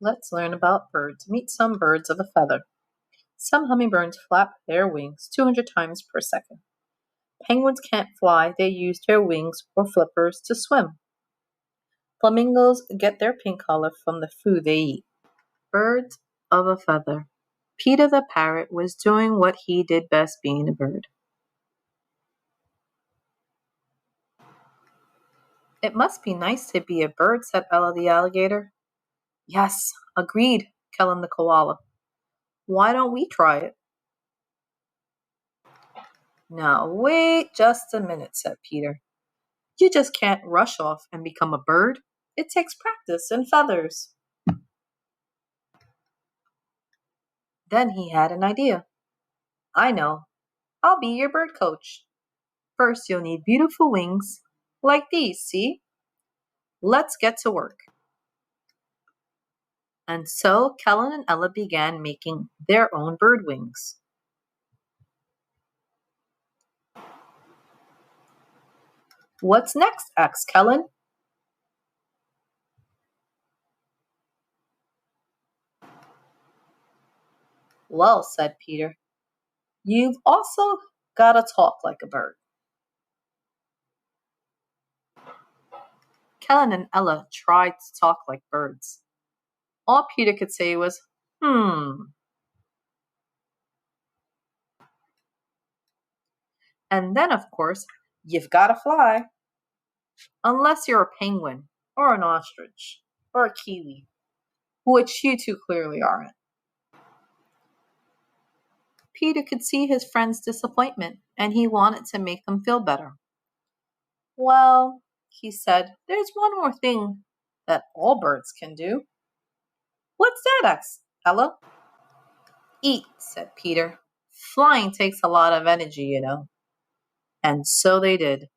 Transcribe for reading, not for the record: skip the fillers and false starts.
Let's learn about birds. Meet some birds of a feather. Some hummingbirds flap their wings 200 times per second. Penguins can't fly, they use their wings or flippers to swim. Flamingos get their pink color from the food they eat. Birds of a feather. Peter the parrot was doing what he did best, being a bird. It must be nice to be a bird, said Ella the alligator. Yes, agreed, Kellen the koala. Why don't we try it? Now, wait just a minute, said Peter. You just can't rush off and become a bird. It takes practice and feathers. Then he had an idea. I know. I'll be your bird coach. First, you'll need beautiful wings, like these, see? Let's get to work. And so Kellen and Ella began making their own bird wings. What's next? Asked Kellen. Well, said Peter, you've also got to talk like a bird. Kellen and Ella tried to talk like birds. All Peter could say was, hmm. And then, of course, you've got to fly. Unless you're a penguin, or an ostrich, or a kiwi, which you two clearly aren't. Peter could see his friend's disappointment, and he wanted to make them feel better. Well, he said, there's one more thing that all birds can do. What's that, asked Ella. Eat, said Peter. Flying takes a lot of energy, you know. And so they did.